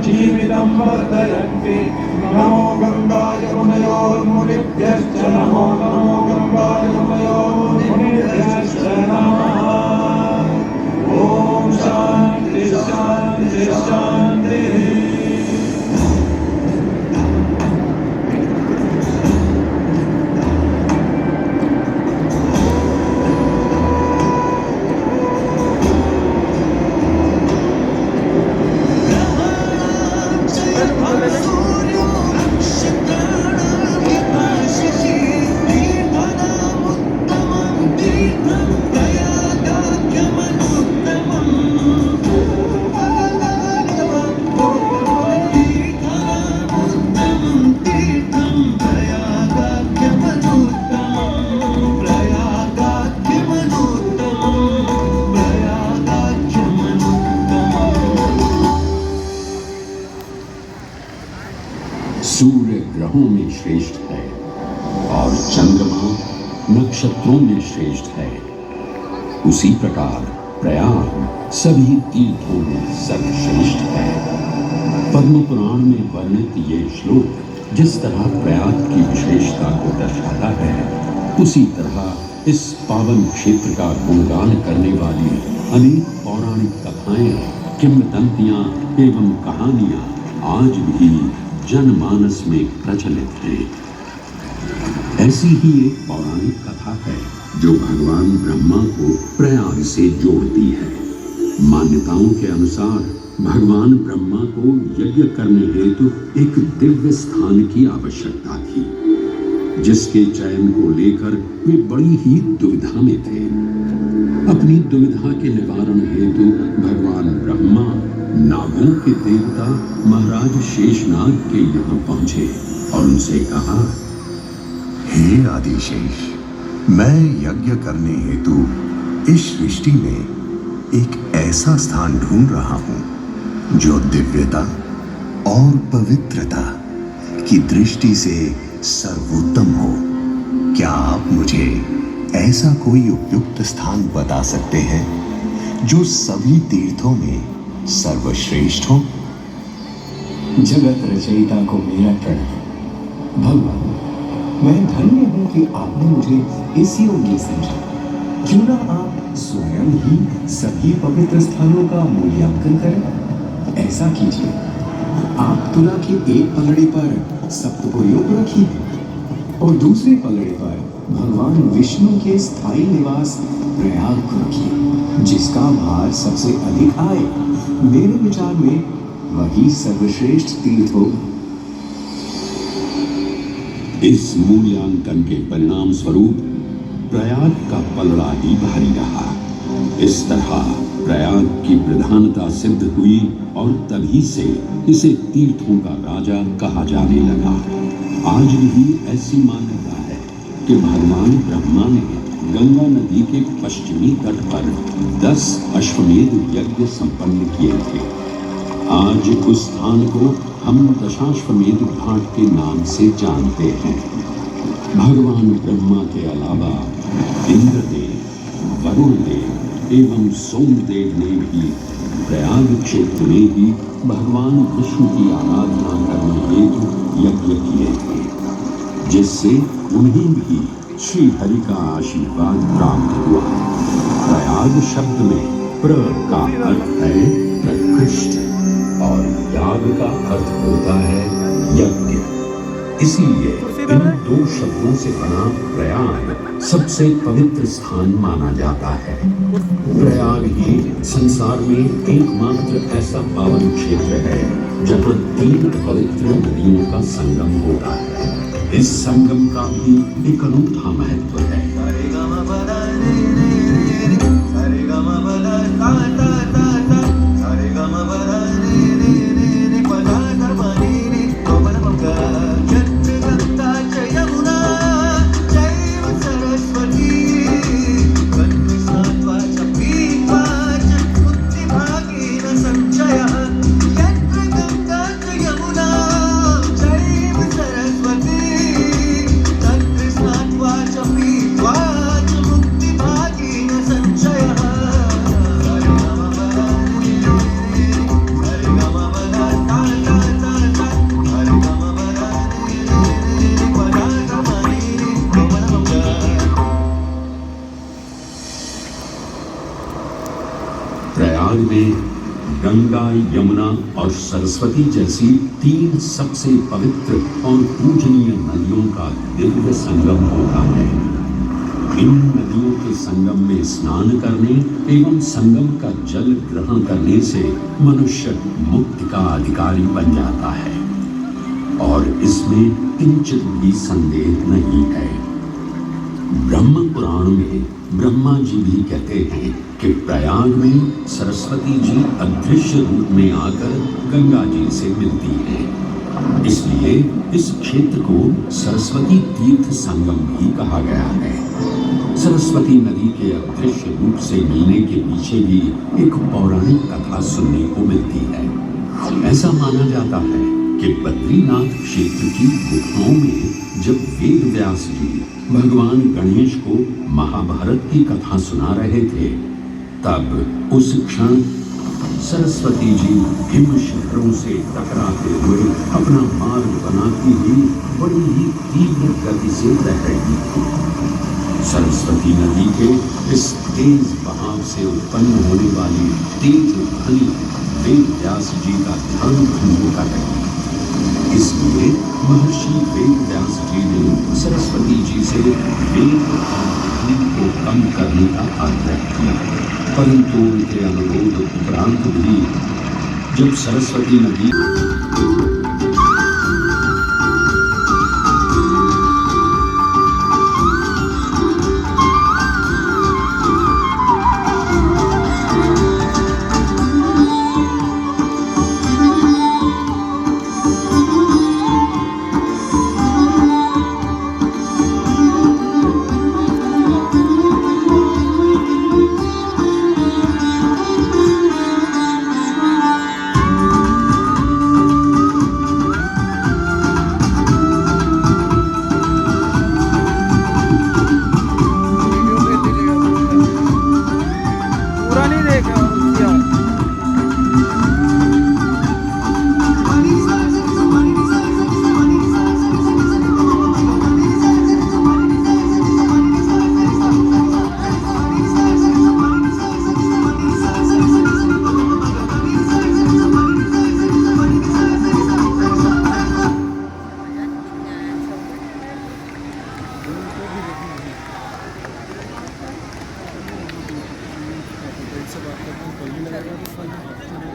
जीवितं वर्धयन्ति। नमो गंगाय यमुनयोर्मुनिभ्यश्च नमो गंगाय यमुनयोर्मुनिभ्यश्च नमः। ओम शांति शांति शांति। सूर्य ग्रहों में श्रेष्ठ है और चंद्रमा नक्षत्रों में श्रेष्ठ है। उसी प्रकार प्रयाग सभी तीर्थों में सर्वश्रेष्ठ है। पद्म पुराण में वर्णित ये श्लोक जिस तरह प्रयाग की विशेषता को दर्शाता है, उसी तरह इस पावन क्षेत्र का गुणगान करने वाली अनेक पौराणिक कथाएं, किंवदंतियां एवं कहानियां आज भी जनमानस में प्रचलित है। ऐसी ही एक पौराणिक कथा है जो भगवान ब्रह्मा को प्रयाग से जोड़ती है। मान्यताओं के अनुसार भगवान ब्रह्मा को यज्ञ करने हेतु एक दिव्य स्थान की आवश्यकता थी, जिसके चयन को लेकर वे बड़ी ही दुविधा में थे। अपनी दुविधा के निवारण हेतु भगवान ब्रह्मा नागों के देवता महाराज शेषनाग के यहाँ पहुंचे और उनसे कहा, हे आदिशेष, मैं यज्ञ करने हेतु इस सृष्टि में एक ऐसा स्थान ढूंढ रहा हूं जो दिव्यता और पवित्रता की दृष्टि से सर्वोत्तम हो। क्या आप मुझे ऐसा कोई उपयुक्त स्थान बता सकते हैं जो सभी तीर्थों में सर्वश्रेष्ठ हो? जगत रचयिता को मेरा प्रणय। भगवान, मैं धन्य हूं कि आपने मुझे इस योग्य समझा। क्यों ना आप स्वयं ही सभी पवित्र स्थानों का मूल्यांकन करें। ऐसा कीजिए, आप तुला के एक पलड़े पर सप्तपुरियों को रखिए और दूसरे पलड़े पर भगवान विष्णु के स्थायी निवास प्रयाग को रखिए, जिसका भार सबसे अधिक आए। मेरे विचार में वही सर्वश्रेष्ठ तीर्थ होगा। इस मूल्यांकन के परिणाम स्वरूप प्रयाग का पलड़ा ही भारी रहा। इस तरह प्रयाग की प्रधानता सिद्ध हुई और तभी से इसे तीर्थों का राजा कहा जाने लगा। आज भी ऐसी मान्यता है कि भगवान ब्रह्मा ने गंगा नदी के पश्चिमी तट पर 10 अश्वमेध यज्ञ संपन्न किए थे। आज उस स्थान को हम दशाश्वमेध घाट के नाम से जानते हैं। भगवान ब्रह्मा के अलावा इंद्रदेव, वरुण देव एवं सोमदेव ने भी प्रयाग क्षेत्र में ही भगवान विष्णु की आराधना करने हेतु यज्ञ किए थे, जिससे उन्हें भी श्री हरि का आशीर्वाद प्राप्त हुआ। प्रयाग शब्द में प्र का अर्थ है प्रकृष्ट और याग का अर्थ होता है यज्ञ। इसीलिए इन दो शब्दों से बना प्रयाग सबसे पवित्र स्थान माना जाता है। प्रयाग ही संसार में एकमात्र ऐसा पावन क्षेत्र है जहाँ 3 पवित्र नदियों का संगम होता है। इस संगम का भी एक अनूठा महत्व है। प्रयाग में गंगा, यमुना और सरस्वती जैसी 3 सबसे पवित्र और पूजनीय नदियों का दिव्य संगम होता है। इन नदियों के संगम में स्नान करने एवं संगम का जल ग्रहण करने से मनुष्य मुक्ति का अधिकारी बन जाता है और इसमें किंचित भी संदेह नहीं है। ब्रह्म पुराण में ब्रह्मा जी भी कहते हैं कि प्रयाग में सरस्वती जी अदृश्य रूप में आकर गंगा जी से मिलती हैं। इसलिए इस क्षेत्र को सरस्वती तीर्थ संगम भी कहा गया है। सरस्वती नदी के अदृश्य रूप से मिलने के पीछे भी एक पौराणिक कथा सुनने को मिलती है। ऐसा माना जाता है कि बद्रीनाथ क्षेत्र की गुफाओं में जब वेद व्यास जी भगवान गणेश को महाभारत की कथा सुना रहे थे, तब उस क्षण सरस्वती जी हिम शिखरों से टकराते हुए अपना मार्ग बनाती हुई बड़ी ही तीव्र गति से बह रही थी। सरस्वती नदी के इस तेज बहाव से उत्पन्न होने वाली तेज ध्वनि वेद व्यास जी का ध्यान भंग कर रही। इसलिए महर्षि वेद व्यास जी ने सरस्वती जी से वेद ध्वनि को कम करने का आग्रह किया, परंतु उनके अनुरोध उपरांत भी जब सरस्वती नदी पूरा नहीं देखा क्या? से बात करते हैं, कल भी लगाएगा तो कल